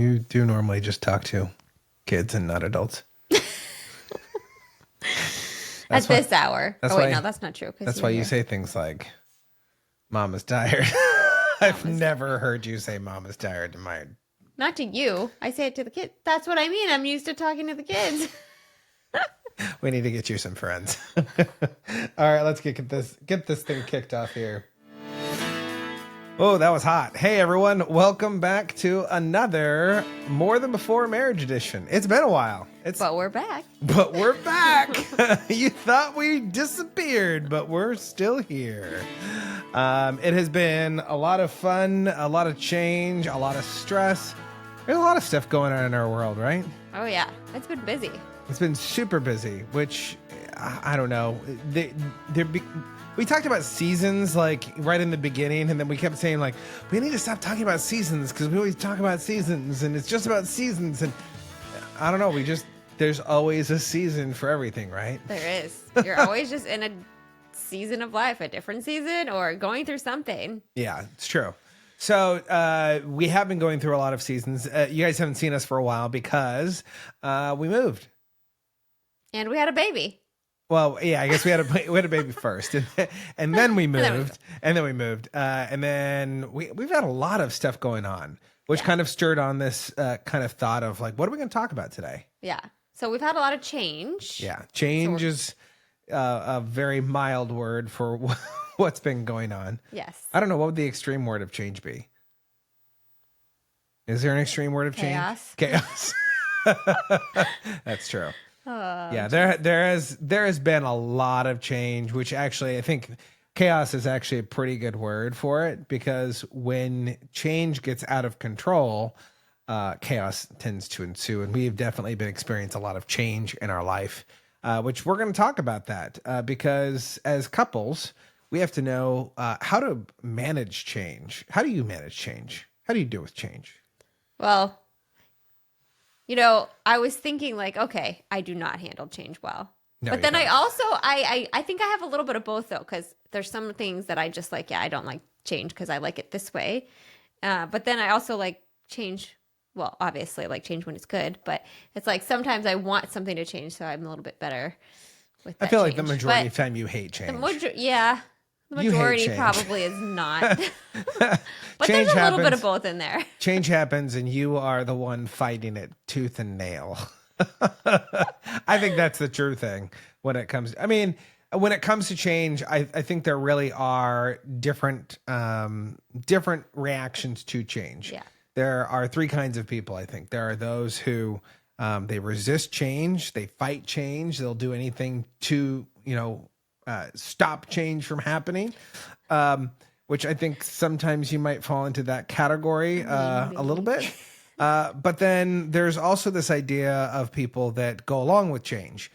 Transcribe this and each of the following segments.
You do normally just talk to kids and not adults. At this hour. That's Oh, wait, why, no, that's not true. That's why you say things like, Mama's tired. I've never heard you say Mama's tired in my... Not to you. I say it to the kids. That's what I mean. I'm used to talking to the kids. We need to get you some friends. All right, let's get this thing kicked off here. Oh, that was hot. Hey, everyone. Welcome back to another More Than Before Marriage Edition. It's been a while. But we're back. But we're back. You thought we disappeared, but we're still here. It has been a lot of fun, a lot of change, a lot of stress. There's a lot of stuff going on in our world, right? Oh, yeah. It's been busy. It's been super busy, which I don't know. We talked about seasons like right in the beginning, and then we kept saying like, we need to stop talking about seasons because we always talk about seasons and it's just about seasons. And I don't know. There's always a season for everything, right? There is. You're always just in a season of life, a different season or going through something. Yeah, it's true. So we have been going through a lot of seasons. You guys haven't seen us for a while because we moved. And we had a baby. Well, yeah, I guess we had a baby first, and then we moved, and then we've had a lot of stuff going on, which kind of stirred on this kind of thought of like, what are we going to talk about today? Yeah, so we've had a lot of change. Yeah, change is a very mild word for what's been going on. Yes. I don't know, what would the extreme word of change be? Is there an extreme word of change? Chaos. That's true. Yeah, there has been a lot of change, which actually I think chaos is actually a pretty good word for it, because when change gets out of control, chaos tends to ensue, and we've definitely been experiencing a lot of change in our life, which we're going to talk about that because as couples, we have to know how to manage change. How do you manage change? How do you deal with change? Well, I was thinking like, okay, I do not handle change well. No, but then I also, I think I have a little bit of both though, because there's some things that I just like, yeah, I don't like change because I like it this way. But then I also like change. Well, obviously I like change when it's good, but it's like sometimes I want something to change. So I'm a little bit better with that. I feel like the majority of time you hate change. The majority probably is not. But there's a little bit of both in there. Change happens and you are the one fighting it tooth and nail. I think that's the true thing when it comes. When it comes to change, I think there really are different reactions to change. Yeah. There are three kinds of people, I think. There are those who they resist change, they fight change, they'll do anything to, stop change from happening, which I think sometimes you might fall into that category a little bit. But then there's also this idea of people that go along with change.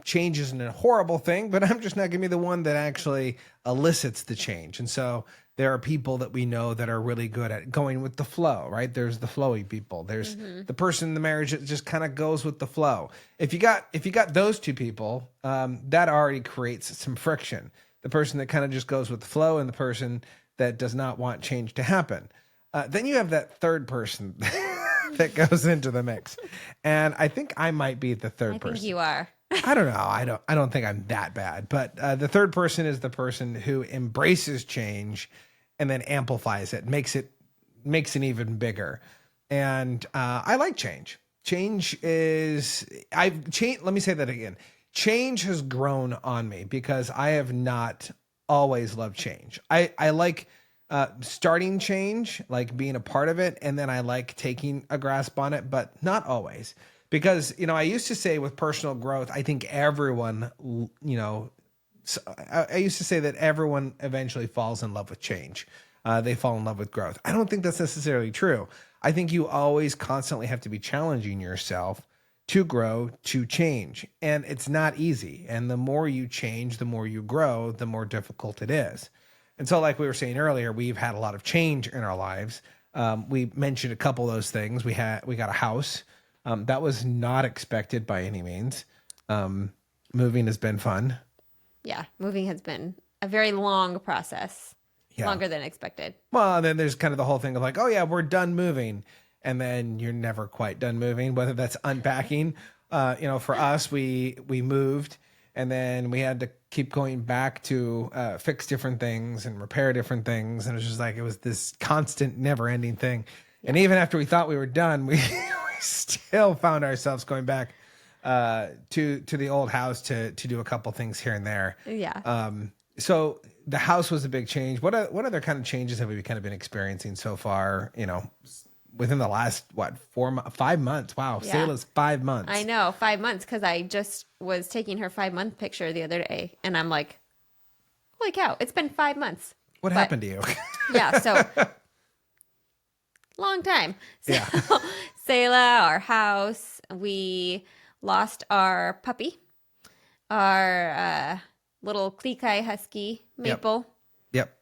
Change isn't a horrible thing, but I'm just not going to be the one that actually elicits the change. And so there are people that we know that are really good at going with the flow, right? There's the flowy people. There's the person in the marriage that just kind of goes with the flow. If you got those two people, that already creates some friction. The person that kind of just goes with the flow and the person that does not want change to happen. Then you have that third person that goes into the mix. And I think I might be the third person. I think you are. I don't know. I don't think I'm that bad. But the third person is the person who embraces change and then amplifies it, makes it even bigger. And I like change. Let me say that again. Change has grown on me because I have not always loved change. I like starting change, like being a part of it, and then I like taking a grasp on it, but not always. Because, I used to say with personal growth, I think everyone, I used to say that everyone eventually falls in love with change. They fall in love with growth. I don't think that's necessarily true. I think you always constantly have to be challenging yourself to grow, to change. And it's not easy. And the more you change, the more you grow, the more difficult it is. And so like we were saying earlier, we've had a lot of change in our lives. We mentioned a couple of those things. We got a house. That was not expected by any means. Moving has been fun. Yeah, moving has been a very long process, longer than expected. Well, then there's kind of the whole thing of like, oh yeah, we're done moving. and then you're never quite done moving, whether that's unpacking. For us, we moved, and then we had to keep going back to fix different things and repair different things. And it was just like, it was this constant, never ending thing. Yeah. And even after we thought we were done, we still found ourselves going back to the old house to do a couple things here and there. Yeah. So the house was a big change. What other kind of changes have we kind of been experiencing so far, within the last, 5 months? Wow. Yeah. Sayla's 5 months. I know, 5 months, because I just was taking her 5-month picture the other day, and I'm like, holy cow, it's been 5 months. What happened to you? Yeah, so long time. So, yeah. Sayla, our house, we lost our puppy, our little Klekai Husky, Maple. Yep.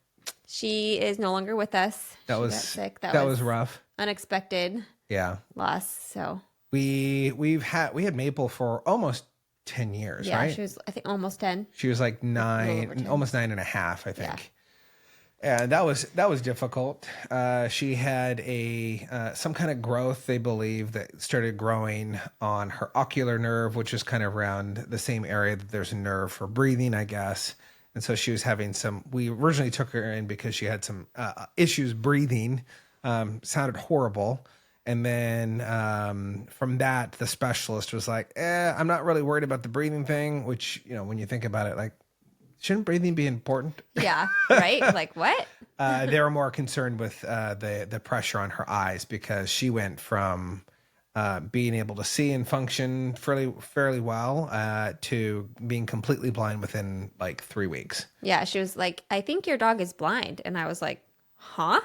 She is no longer with us. She got sick. That was rough. Unexpected. Yeah. Loss. So we had Maple for almost 10 years, right? Yeah, she was, I think, almost 10. She was like 9, almost 9.5, I think. Yeah. And that was difficult. She had some kind of growth, they believe, that started growing on her ocular nerve, which is kind of around the same area that there's a nerve for breathing, I guess. And so she was having we originally took her in because she had some issues breathing, sounded horrible. And then from that, the specialist was like, I'm not really worried about the breathing thing, which, when you think about it, like, shouldn't breathing be important? Yeah, right? Like, what? They were more concerned with the pressure on her eyes, because she went from being able to see and function fairly well to being completely blind within like 3 weeks. Yeah, she was like, I think your dog is blind. And I was like, huh?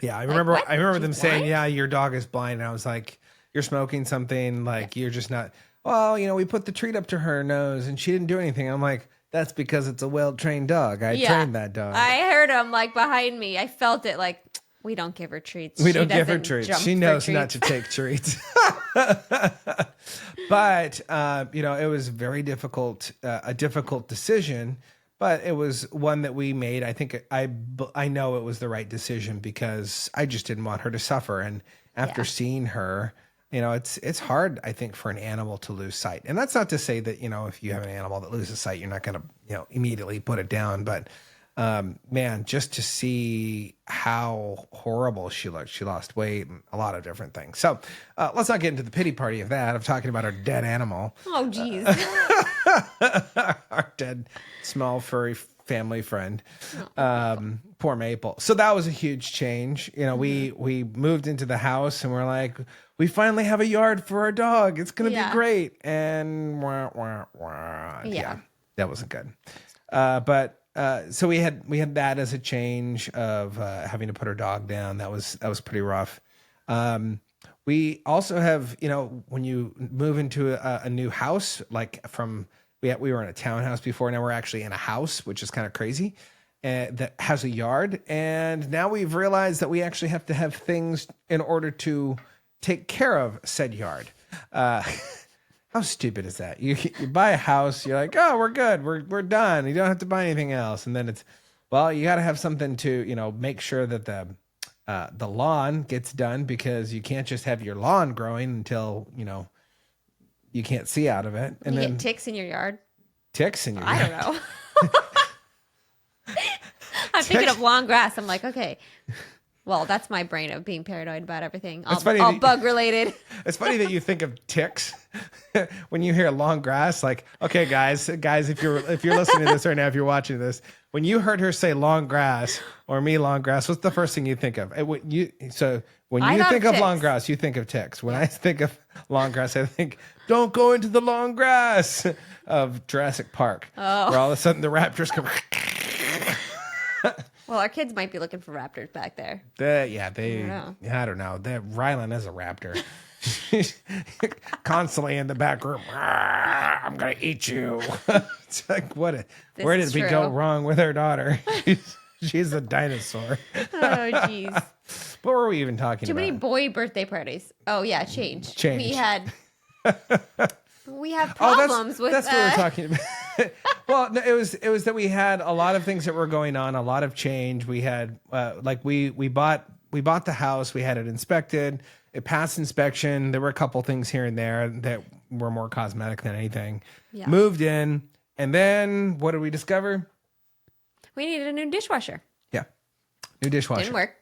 Yeah, I remember them saying, yeah, your dog is blind. And I was like, you're smoking something, like you're just not, well, we put the treat up to her nose and she didn't do anything. I'm like, that's because it's a well-trained dog. I trained that dog. I heard him like behind me. I felt it like, we don't give her treats. We don't give her treats. She knows not to take treats. But, it was very difficult, a difficult decision, but it was one that we made. I think I know it was the right decision, because I just didn't want her to suffer. And after seeing her, it's hard, I think, for an animal to lose sight. And that's not to say that, if you have an animal that loses sight, you're not going to, immediately put it down. But, man, just to see how horrible she looked. She lost weight and a lot of different things. So let's not get into the pity party of that, of talking about our dead animal. Oh, geez. Our dead, small, furry family friend. Poor Maple. So that was a huge change. We moved into the house and we're like, we finally have a yard for our dog. It's going to be great. And yeah, that wasn't good. But so we had that as a change of having to put our dog down. That was pretty rough. We also have, when you move into a new house, like we were in a townhouse before. Now we're actually in a house, which is kind of crazy, that has a yard. And now we've realized that we actually have to have things in order to take care of said yard. How stupid is that? You buy a house, you're like, oh, we're good. We're done. You don't have to buy anything else. And then you got to have something to, make sure that the lawn gets done, because you can't just have your lawn growing until, you can't see out of it. And you then get ticks in your yard. Ticks in your yard. I don't know. I'm thinking of long grass. I'm like, okay. Well, that's my brain of being paranoid about everything. All bug related. It's funny that you think of ticks when you hear long grass. Like, okay, guys, if you're listening to this right now, if you're watching this, when you heard her say long grass or me long grass, what's the first thing you think of? When you think of long grass, you think of ticks. When I think of long grass, I think, don't go into the long grass of Jurassic Park, where all of a sudden the raptors come. Well, our kids might be looking for raptors back there. I don't know. Rylan is a raptor. She's constantly in the back room. I'm going to eat you. It's like, where did we go wrong with our daughter? She's a dinosaur. Oh, jeez. What were we even talking about? Too many boy birthday parties. Oh, yeah, change. We have problems with that's what we're talking about. Well, no, it was that we had a lot of things that were going on, a lot of change. We had we bought the house, we had it inspected. It passed inspection. There were a couple things here and there that were more cosmetic than anything. Yeah. Moved in. And then what did we discover? We needed a new dishwasher. Yeah. New dishwasher. Didn't work.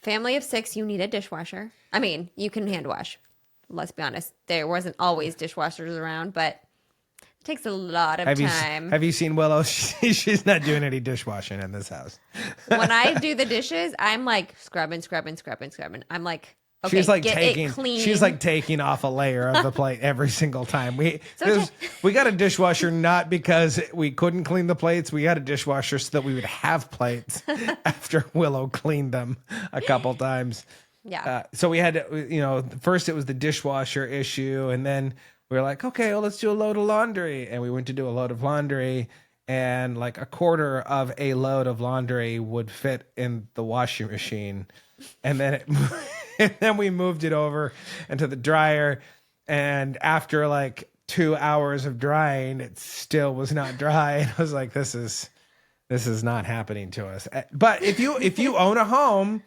Family of 6, you need a dishwasher. I mean, you can hand wash. Let's be honest. There wasn't always dishwashers around, but it takes a lot of time. Have you seen Willow? She's not doing any dishwashing in this house. When I do the dishes, I'm like scrubbing. I'm like, okay, she's like get taking, it clean. she's like taking off a layer of the plate every single time. We got a dishwasher not because we couldn't clean the plates. We got a dishwasher so that we would have plates after Willow cleaned them a couple times. Yeah. So we had to, first it was the dishwasher issue, and then we were like, okay, well, let's do a load of laundry. And we went to do a load of laundry, and like a quarter of a load of laundry would fit in the washing machine. And then and then we moved it over into the dryer. And after like 2 hours of drying, it still was not dry. And I was like, this is not happening to us. But if you own a home,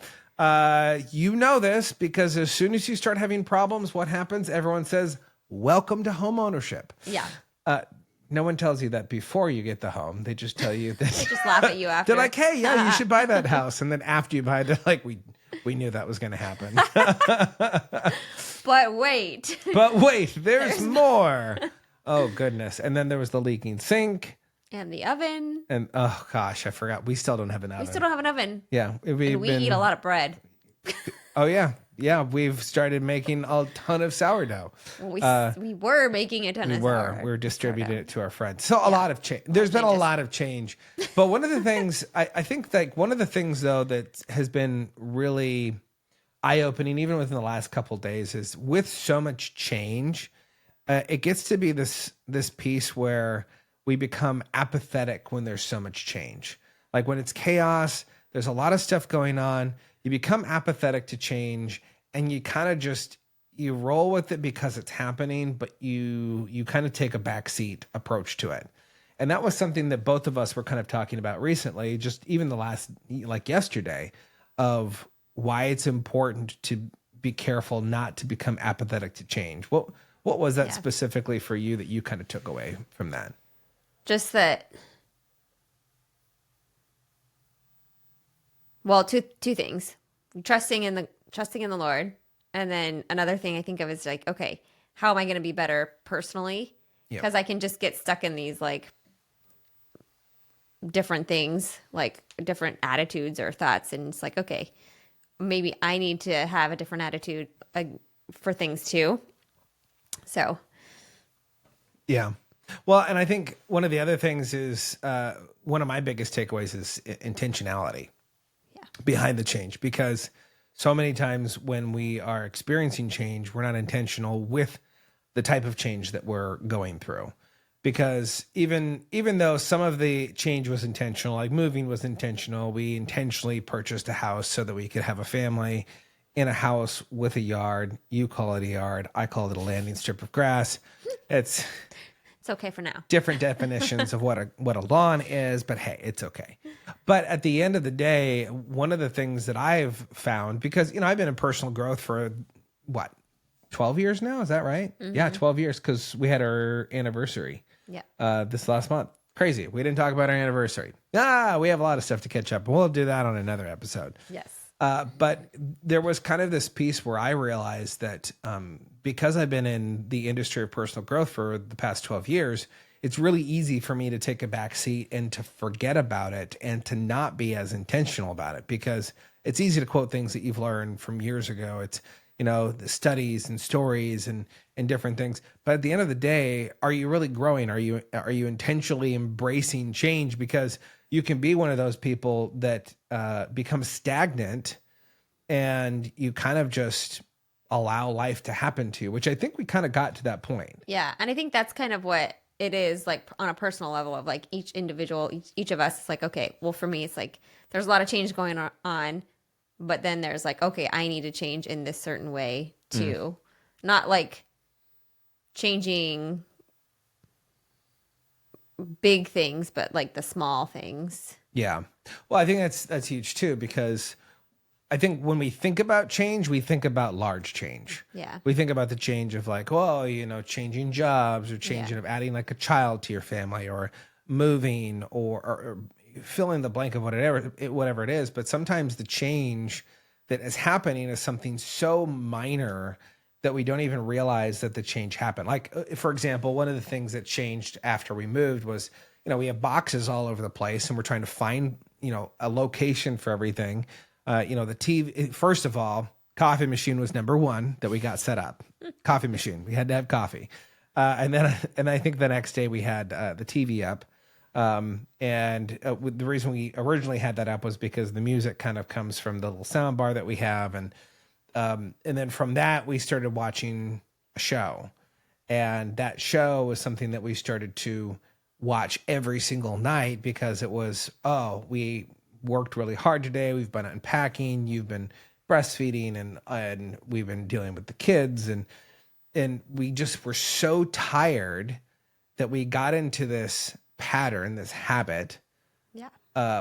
you know this, because as soon as you start having problems, what happens? Everyone says, welcome to home ownership. Yeah. No one tells you that before you get the home. They just tell you this. They just laugh at you after. They're like, hey, yeah, you should buy that house. And then after you buy it, they're like, we knew that was going to happen. But wait. There's more. Oh, goodness. And then there was the leaking sink. And the oven. And, oh, gosh, I forgot. We still don't have an oven. We still don't have an oven. Yeah. We eat a lot of bread. Oh, yeah. Yeah, we've started making a ton of sourdough. We were making a ton of sourdough. We were distributing it to our friends. So a lot of change. There's been a lot of change. But one of the things, I think like one of the things though that has been really eye-opening even within the last couple of days is with so much change, it gets to be this piece where we become apathetic when there's so much change. Like when it's chaos, there's a lot of stuff going on. You become apathetic to change, and you kind of you roll with it because it's happening, but you kind of take a backseat approach to it. And that was something that both of us were kind of talking about recently, just even like yesterday, of why it's important to be careful not to become apathetic to change. What was that specifically for you that you kind of took away from that? Just that. Well, two things: trusting in the Lord, and then another thing I think of is like, okay, how am I going to be better personally? Because I can just get stuck in these like different things, like different attitudes or thoughts, and it's like, okay, maybe I need to have a different attitude for things too. So, yeah. Well, and I think one of the other things is one of my biggest takeaways is intentionality behind the change, because so many times when we are experiencing change, we're not intentional with the type of change that we're going through. Because even though some of the change was intentional, like moving was intentional, we intentionally purchased a house so that we could have a family in a house with a yard. You call it a yard. I call it a landing strip of grass. It's okay for now. Different definitions of what a lawn is, but hey, it's okay. But at the end of the day, one of the things that I've found, because I've been in personal growth for 12 years now, is that right? Mm-hmm. Yeah, 12 years, because we had our anniversary. Yeah. This last month. Crazy. We didn't talk about our anniversary. We have a lot of stuff to catch up. We'll do that on another episode. Yes. But there was kind of this piece where I realized that because I've been in the industry of personal growth for the past 12 years, it's really easy for me to take a back seat and to forget about it and to not be as intentional about it, because it's easy to quote things that you've learned from years ago. It's, the studies and stories and different things. But at the end of the day, are you really growing? Are you intentionally embracing change? Because you can be one of those people that become stagnant and you kind of just allow life to happen to you, which I think we kind of got to that point. Yeah. And I think that's kind of what it is like on a personal level of like each individual, each of us. It's like, okay, well, for me, it's like there's a lot of change going on, but then there's like, okay, I need to change in this certain way too. Not like changing big things, but like the small things. Yeah. Well, I think that's huge too, because I think when we think about change, we think about large change. Yeah. We think about the change of like, well, changing jobs or changing of adding like a child to your family or moving or fill in the blank of whatever it is. But sometimes the change that is happening is something so minor that we don't even realize that the change happened. Like, for example, one of the things that changed after we moved was, we have boxes all over the place and we're trying to find, a location for everything. The TV, first of all, coffee machine was number one that we got set up. Coffee machine. We had to have coffee. And I think the next day we had the TV up. The reason we originally had that up was because the music kind of comes from the little sound bar that we have. And then from that, we started watching a show. And that show was something that we started to watch every single night because it was, we worked really hard today. We've been unpacking. You've been breastfeeding and we've been dealing with the kids. And we just were so tired that we got into this pattern, this habit,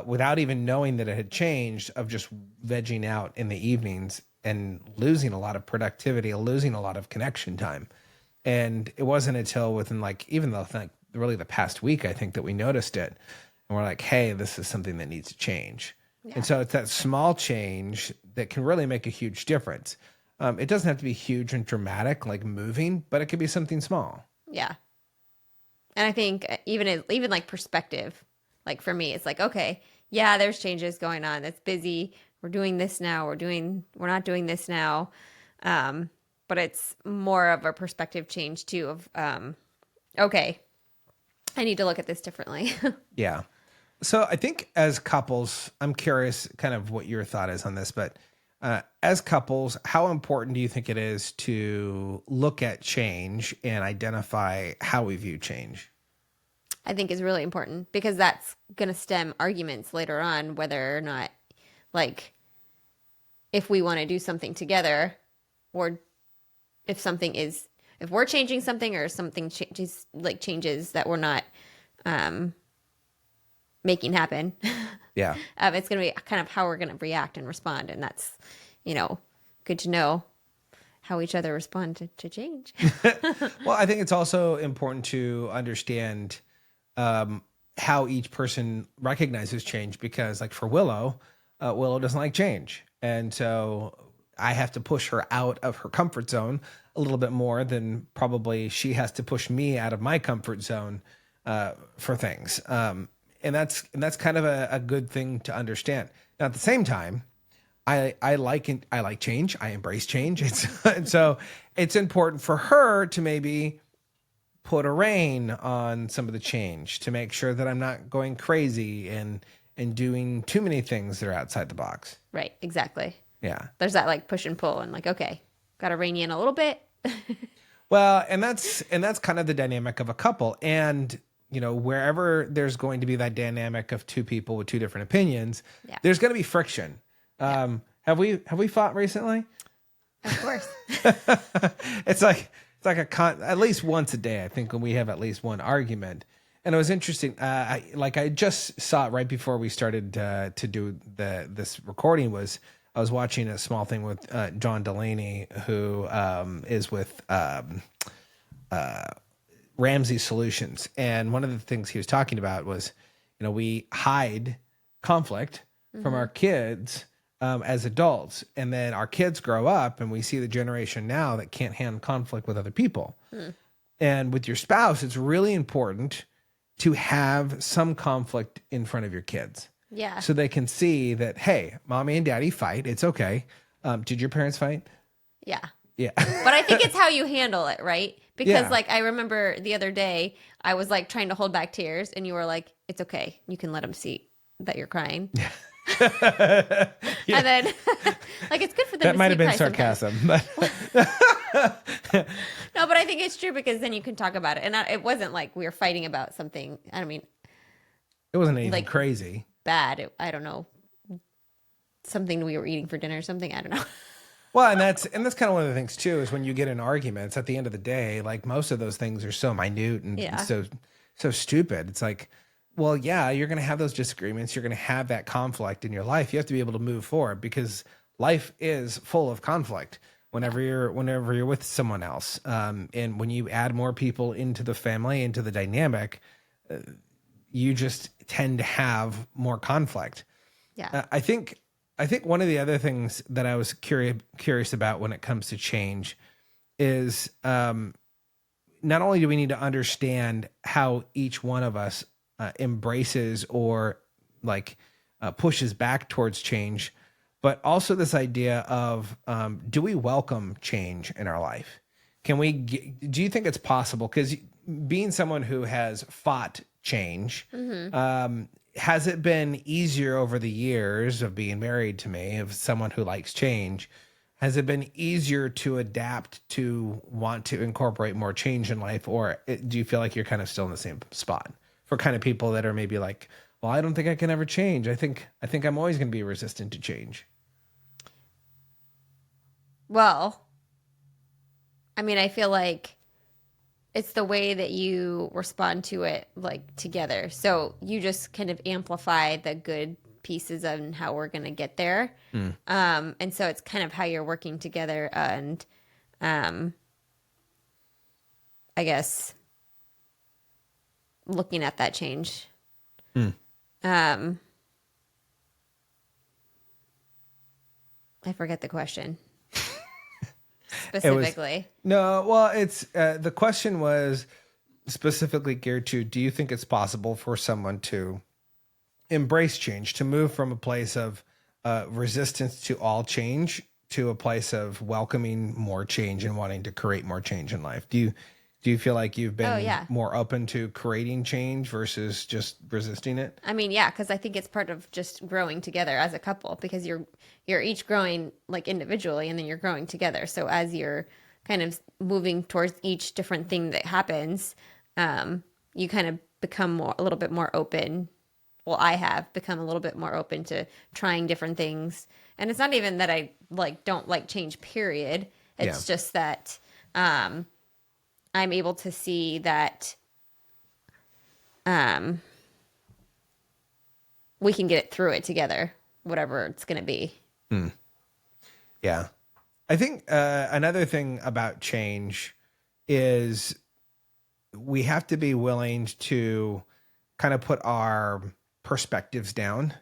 without even knowing that it had changed, of just vegging out in the evenings and losing a lot of productivity, losing a lot of connection time. And it wasn't until within really the past week, I think, that we noticed it. And we're like, hey, this is something that needs to change. Yeah. And so it's that small change that can really make a huge difference. It doesn't have to be huge and dramatic like moving, but it could be something small. Yeah. And I think even like perspective, like for me, it's like, okay, yeah, there's changes going on. It's busy. We're doing this now. We're not doing this now. But it's more of a perspective change too of, okay, I need to look at this differently. Yeah. So I think as couples, I'm curious kind of what your thought is on this, but as couples, how important do you think it is to look at change and identify how we view change? I think is really important because that's going to stem arguments later on, whether or not, like, if we want to do something together, or if we're changing something or something changes that we're not making happen. Yeah. It's going to be kind of how we're going to react and respond. And that's, good to know how each other respond to change. Well, I think it's also important to understand how each person recognizes change, because like for Willow doesn't like change. And so I have to push her out of her comfort zone a little bit more than probably she has to push me out of my comfort zone for things. And that's kind of a good thing to understand. Now, at the same time, I like change. I embrace change. And so it's important for her to maybe put a rein on some of the change to make sure that I'm not going crazy and doing too many things that are outside the box. Right. Exactly. Yeah. There's that like push and pull and like, okay, got to rein you in a little bit. Well, and that's kind of the dynamic of a couple. And, wherever there's going to be that dynamic of two people with two different opinions, there's going to be friction. Have we fought recently? Of course. It's like at least once a day, I think, when we have at least one argument. And it was interesting. I just saw it right before we started to do this recording. I was watching a small thing with John Delaney, who is with Ramsey Solutions. And one of the things he was talking about was, we hide conflict from our kids as adults. And then our kids grow up and we see the generation now that can't handle conflict with other people. And with your spouse, it's really important to have some conflict in front of your kids. Yeah. So they can see that, hey, mommy and daddy fight. It's okay. Did your parents fight? Yeah. Yeah. But I think it's how you handle it, right? Because like I remember the other day, I was like trying to hold back tears and you were like, it's okay. You can let them see that you're crying. Yeah. And then like it's good for them that to might see have been cry sarcasm, but no, but I think it's true because then you can talk about it. And it wasn't like we were fighting about something. I mean, it wasn't anything like, crazy. Bad. I don't know. Something we were eating for dinner or something. I don't know. Well, and that's kind of one of the things too, is when you get in arguments at the end of the day, like most of those things are so minute and so stupid. It's like, well, yeah, you're going to have those disagreements. You're going to have that conflict in your life. You have to be able to move forward because life is full of conflict whenever you're with someone else. And when you add more people into the family, into the dynamic, you just tend to have more conflict. Yeah. I think one of the other things that I was curious about when it comes to change is, not only do we need to understand how each one of us embraces or pushes back towards change, but also this idea of, do we welcome change in our life? Do you think it's possible? Because being someone who has fought change, has it been easier over the years of being married to me, of someone who likes change? Has it been easier to adapt to want to incorporate more change in life? Or do you feel like you're kind of still in the same spot for kind of people that are maybe like, well, I don't think I can ever change. I think I'm always going to be resistant to change. Well, I mean, I feel like it's the way that you respond to it, like, together. So you just kind of amplify the good pieces on how we're going to get there. And so it's kind of how you're working together and, I guess, looking at that change. I forget the question. Specifically. It's the question was specifically geared to, do you think it's possible for someone to embrace change, to move from a place of resistance to all change to a place of welcoming more change and wanting to create more change in life? Do you feel like you've been more open to creating change versus just resisting it? I mean, yeah, because I think it's part of just growing together as a couple, because you're each growing like individually and then you're growing together. So as you're kind of moving towards each different thing that happens, you kind of become a little bit more open. Well, I have become a little bit more open to trying different things. And it's not even that I don't like change, period. It's just that, I'm able to see that we can get it through it together, whatever it's going to be. Yeah. I think another thing about change is we have to be willing to kind of put our perspectives down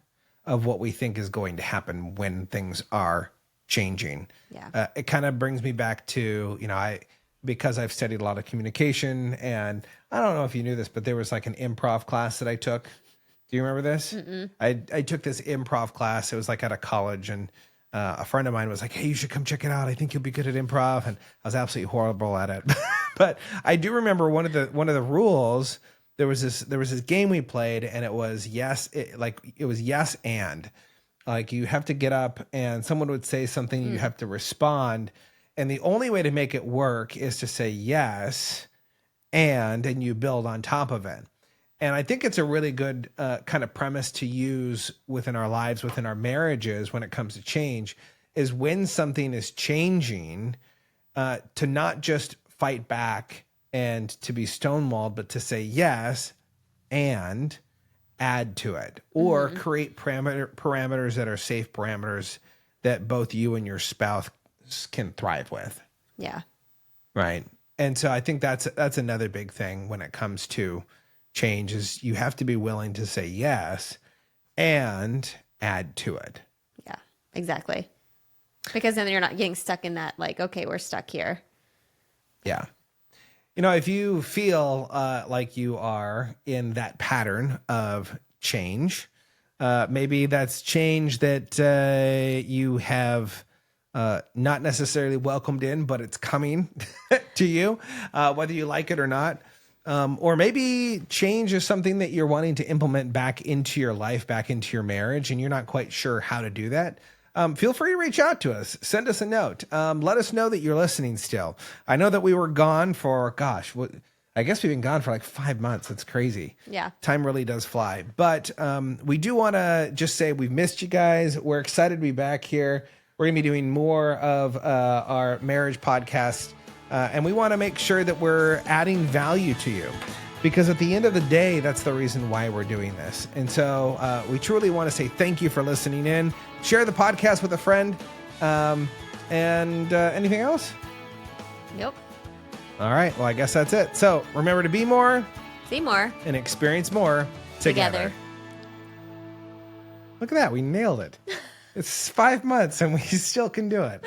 of what we think is going to happen when things are changing. Yeah. It kind of brings me back to, because I've studied a lot of communication, and I don't know if you knew this, but there was like an improv class that I took. Do you remember this? I took this improv class. It was like at a college, and a friend of mine was like, hey, you should come check it out. I think you'll be good at improv. And I was absolutely horrible at it. But I do remember one of the rules. There was this game we played, and it was yes and. Like, you have to get up and someone would say something, you have to respond. And the only way to make it work is to say yes and you build on top of it. And I think it's a really good kind of premise to use within our lives, within our marriages, when it comes to change, is when something is changing, to not just fight back and to be stonewalled, but to say yes and add to it, or create parameters that are safe parameters that both you and your spouse can thrive with. Yeah. Right. And so I think that's another big thing when it comes to change, is you have to be willing to say yes and add to it. Yeah, exactly. Because then you're not getting stuck in that, like, okay, we're stuck here. Yeah. If you feel like you are in that pattern of change, maybe that's change that you have not necessarily welcomed in, but it's coming to you, whether you like it or not. Or maybe change is something that you're wanting to implement back into your life, back into your marriage, and you're not quite sure how to do that. Feel free to reach out to us. Send us a note. Let us know that you're listening still. I know that we were gone for, I guess we've been gone for like 5 months. It's crazy. Yeah. Time really does fly. But we do want to just say we've missed you guys. We're excited to be back here. We're going to be doing more of our marriage podcast. And we want to make sure that we're adding value to you, because at the end of the day, that's the reason why we're doing this. And so we truly want to say thank you for listening in. Share the podcast with a friend. And anything else? Nope. All right. Well, I guess that's it. So remember to be more, see more, and experience more together. Look at that. We nailed it. It's 5 months and we still can do it.